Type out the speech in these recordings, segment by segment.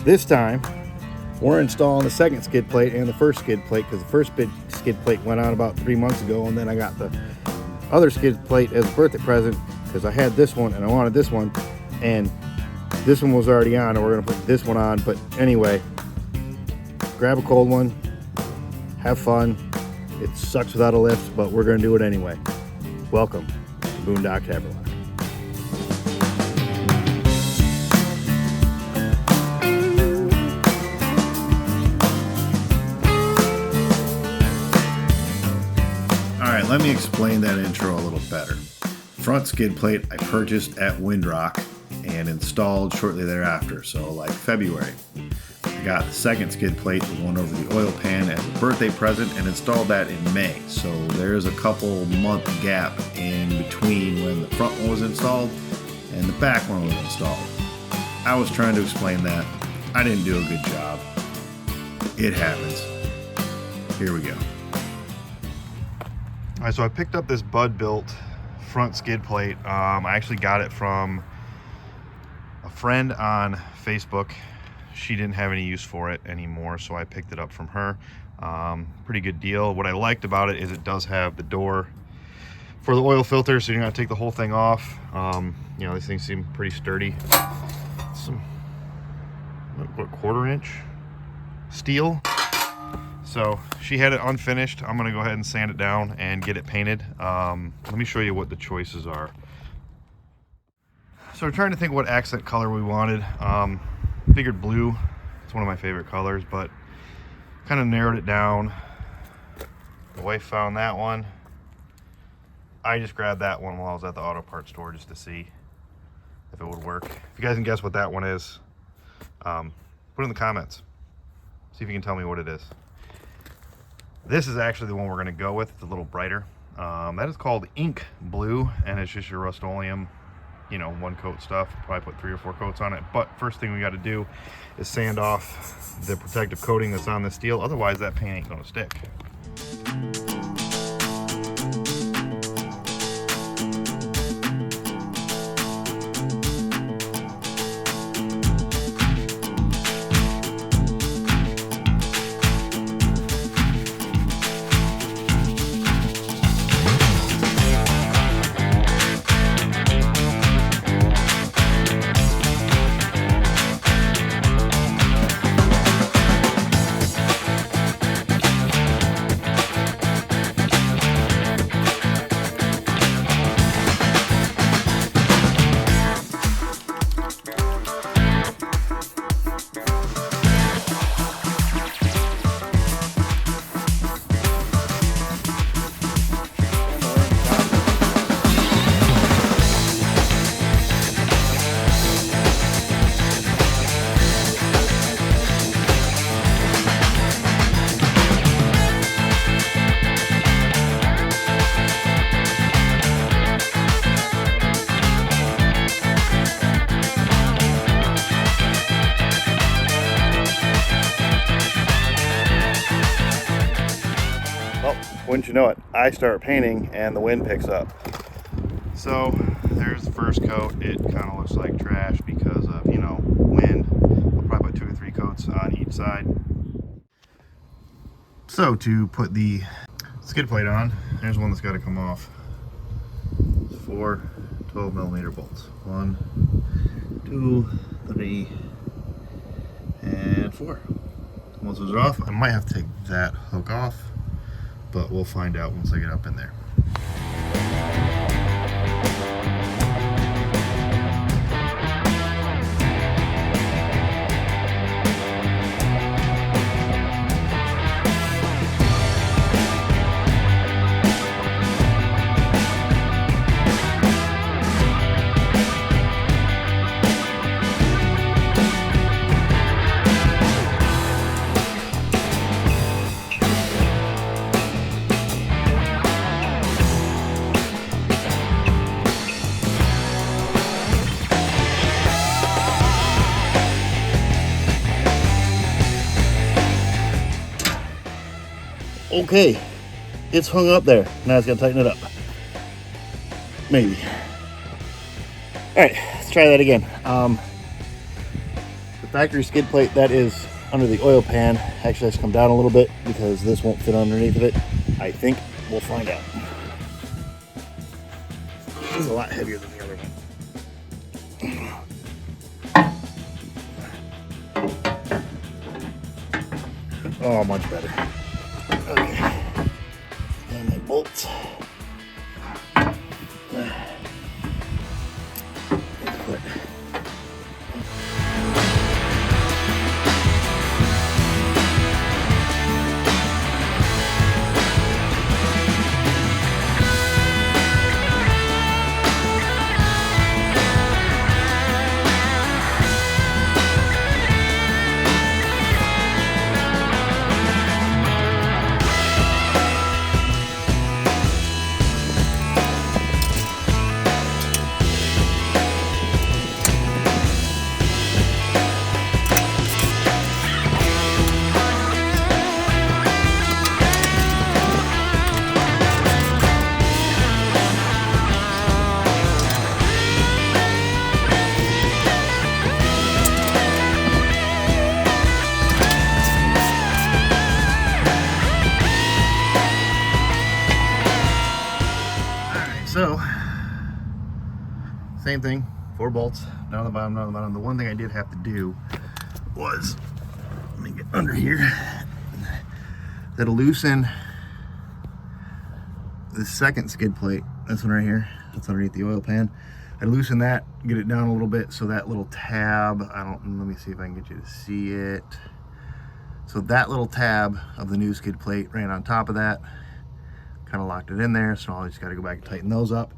This time, we're installing the second skid plate and the first skid plate, because the first skid plate went on about 3 months ago, and then I got the other skid plate as a birthday present because I had this one and I wanted this one, and this one was already on, and we're gonna put this one on. But anyway, grab a cold one, have fun. It sucks without a lift, but we're gonna do it anyway. Welcome to Boondock Haverlock. Alright, let me explain that intro a little better. Front skid plate I purchased at Windrock and installed shortly thereafter, so like February. I got the second skid plate, the one over the oil pan, as a birthday present and installed that in May. So there's a couple month gap in between when the front one was installed and the back one was installed. I was trying to explain that. I didn't do a good job. It happens. Here we go. Alright, so I picked up this BudBuilt front skid plate. I actually got it from a friend on Facebook. She didn't have any use for it anymore, so I picked it up from her. Pretty good deal. What I liked about it is it does have the door for the oil filter, so you're gonna take the whole thing off. You know, these things seem pretty sturdy. Some, what, 1/4 inch steel. So she had it unfinished. I'm gonna go ahead and sand it down and get it painted. Let me show you what the choices are. So we're trying to think what accent color we wanted. Figured blue, it's one of my favorite colors, but kind of narrowed it down. The wife found that one. I just grabbed that one while I was at the auto parts store just to see if it would work. If you guys can guess what that one is, put it in the comments. See if you can tell me what it is. This is actually the one we're going to go with. It's a little brighter. That is called Ink Blue, and it's just your Rust-Oleum, you know, 1 coat stuff. Probably put 3 or 4 coats on it. But first thing we got to do is sand off the protective coating that's on the steel. Otherwise, that paint ain't going to stick. Wouldn't you know it, I start painting and the wind picks up. So there's the first coat. It kind of looks like trash because of, you know, wind. I'll probably put 2 or 3 coats on each side. So to put the skid plate on, there's one that's got to come off. It's 4 12mm bolts. 1, 2, 3, and 4. Once those are off, I might have to take that hook off, but we'll find out once I get up in there. Okay, it's hung up there. Now it's got to tighten it up. Maybe. All right, let's try that again. The factory skid plate that is under the oil pan actually has to come down a little bit because this won't fit underneath of it. I think we'll find out. This is a lot heavier than the other one. Oh, much better. Okay. And my bolts. So, same thing, 4 bolts, down the bottom, down the bottom. The one thing I did have to do was, let me get under here, that'll loosen the second skid plate. This one right here, that's underneath the oil pan. I loosen that, get it down a little bit so that little tab, let me see if I can get you to see it. So that little tab of the new skid plate ran on top of that. Kind of locked it in there, so I just got to go back and tighten those up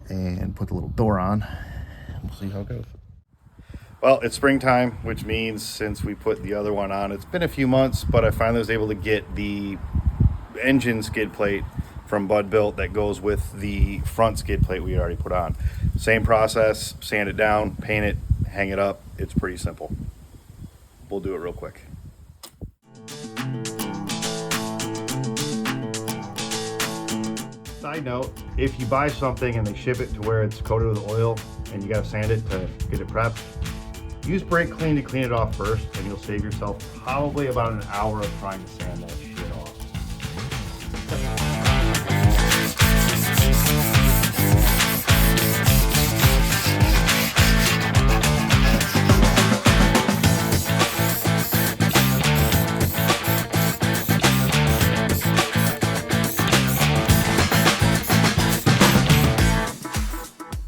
and put the little door on. We'll see how it goes. Well, it's springtime, which means since we put the other one on, it's been a few months, but I finally was able to get the engine skid plate from BudBuilt that goes with the front skid plate we already put on. Same process, sand it down, paint it, hang it up. It's pretty simple. We'll do it real quick. Side note, if you buy something and they ship it to where it's coated with oil and you gotta sand it to get it prepped, use brake clean to clean it off first and you'll save yourself probably about an hour of trying to sand that shit off.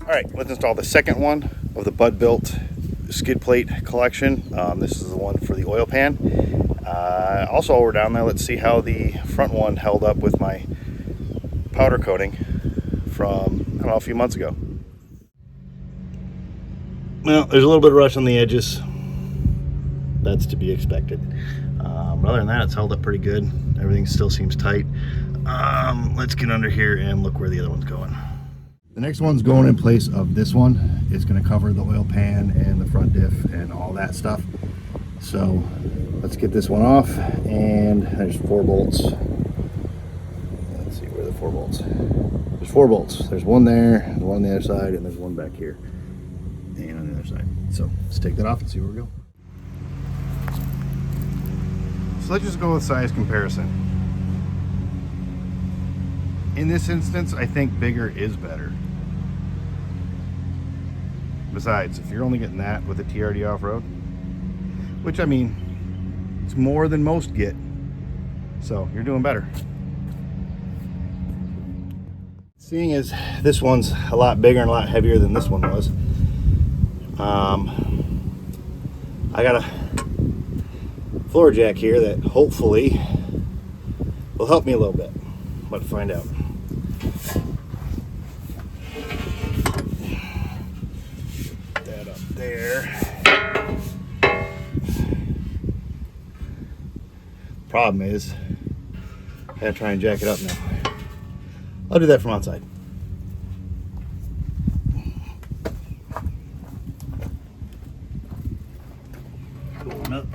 All right, let's install the second one of the BudBuilt skid plate collection. This is the one for the oil pan. Also, while we're down there, let's see how the front one held up with my powder coating from, I don't know, a few months ago. Well, there's a little bit of rust on the edges. That's to be expected. But other than that, it's held up pretty good. Everything still seems tight. Let's get under here and look where the other one's going. The next one's going in place of this one. It's going to cover the oil pan and the front diff and all that stuff. So let's get this one off, and there's 4 bolts. Let's see, where are the 4 bolts? There's 4 bolts. There's one there, there's one on the other side, and there's one back here and on the other side. So let's take that off and see where we go. So let's just go with size comparison. In this instance, I think bigger is better. Besides, if you're only getting that with a TRD off-road, which, I mean, it's more than most get, so you're doing better. Seeing as this one's a lot bigger and a lot heavier than this one was, I got a floor jack here that hopefully will help me a little bit, but find out. That up there. Problem is, I gotta try and jack it up now. I'll do that from outside. Going up.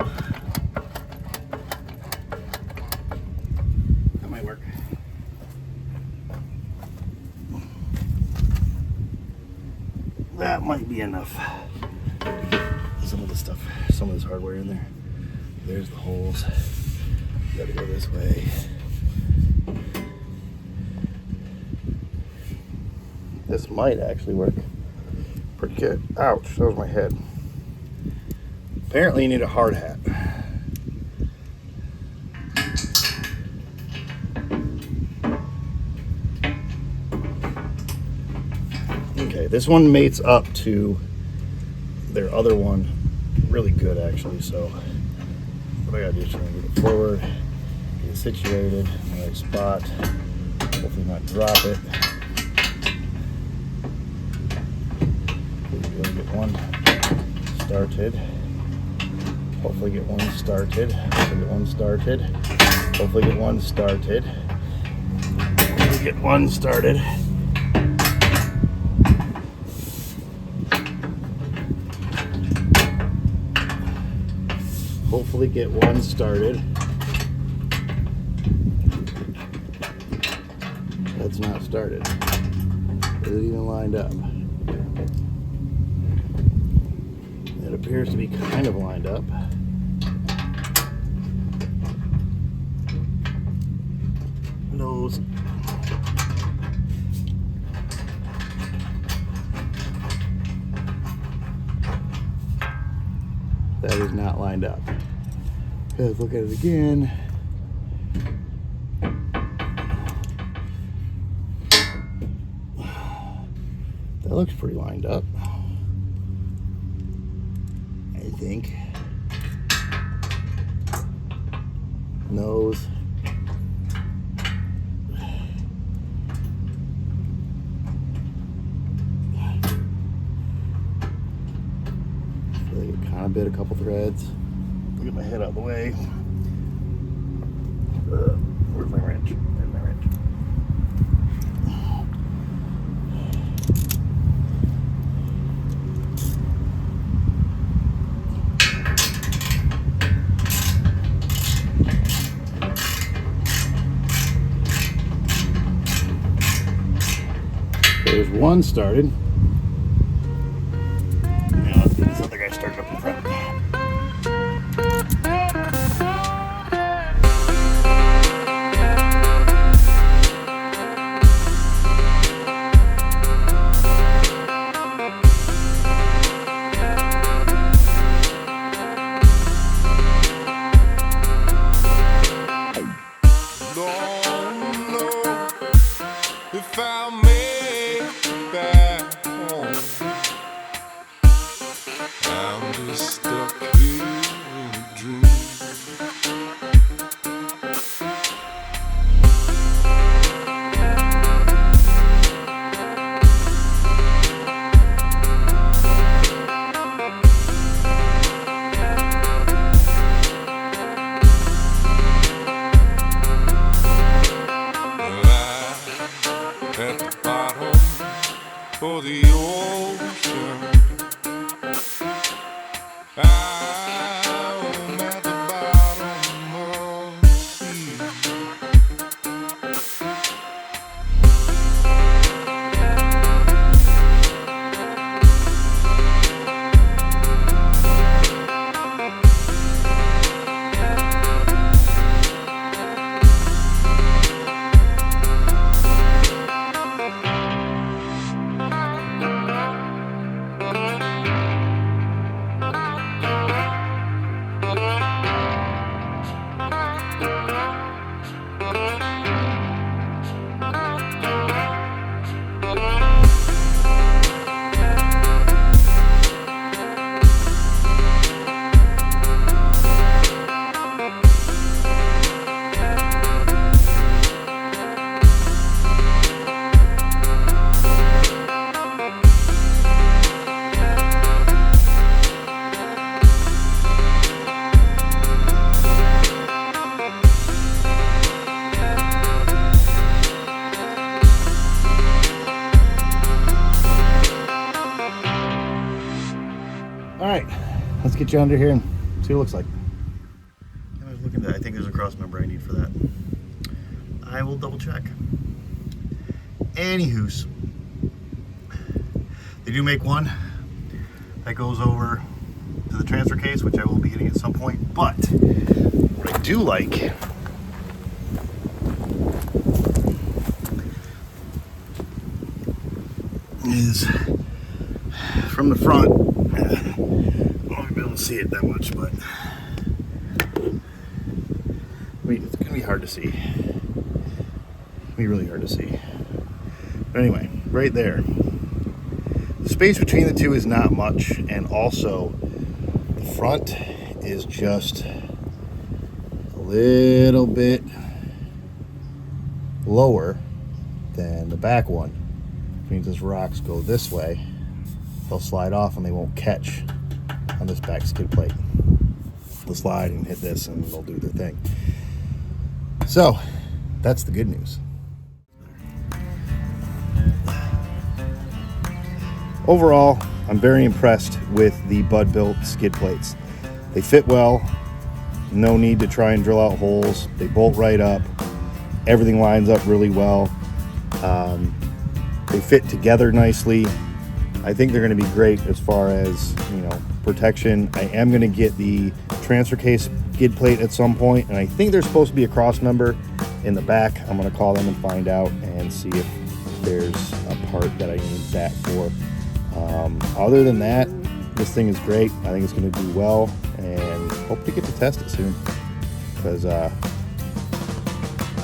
That might work. That might be enough. some of the stuff, some of this hardware in there. There's the holes. Gotta go this way. This might actually work pretty good. Ouch, that was my head. Apparently you need a hard hat. Okay, this one mates up to their other one really good actually, so what I gotta do is try and move it forward, get it situated in the right spot, hopefully not drop it. Get one started. Hopefully get one started. Hopefully get one started. Hopefully get one started. Hopefully get one started. Hopefully get one started. That's not started. Is it even lined up? It appears to be kind of lined up. Nose. That is not lined up. Let's look at it again. That looks pretty lined up, I think. Nose. I feel like it kind of bit a couple threads. Get my head out of the way. Where's my wrench? There's my wrench. There's one started. Now let's get this other guy started up in front. If I make it back home, I'm just stuck here in a dream. At the bottom of the ocean, I'm at the bottom of the sea. All right, let's get you under here and see what it looks like. I was looking at, I think there's a cross member I need for that. I will double check. Anywho's, they do make one that goes over to the transfer case, which I will be getting at some point. But what I do like is from the front, I won't be able to see it that much, but I mean, it's gonna be hard to see. It's gonna be really hard to see. But anyway, right there. The space between the two is not much, and also the front is just a little bit lower than the back one. Which means as rocks go this way, they'll slide off and they won't catch on this back skid plate. They'll slide and hit this and they'll do their thing. So that's the good news. Overall, I'm very impressed with the BudBuilt skid plates. They fit well, no need to try and drill out holes. They bolt right up. Everything lines up really well. They fit together nicely. I think they're going to be great as far as, you know, protection. I am going to get the transfer case skid plate at some point, and I think there's supposed to be a cross member in the back. I'm going to call them and find out and see if there's a part that I need that for. Other than that, this thing is great. I think it's going to do well, and hope to get to test it soon, because I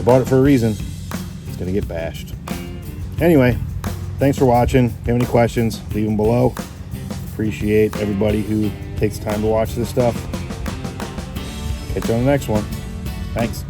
bought it for a reason. It's going to get bashed. Anyway, thanks for watching. If you have any questions, leave them below. Appreciate everybody who takes time to watch this stuff. Catch you on the next one. Thanks.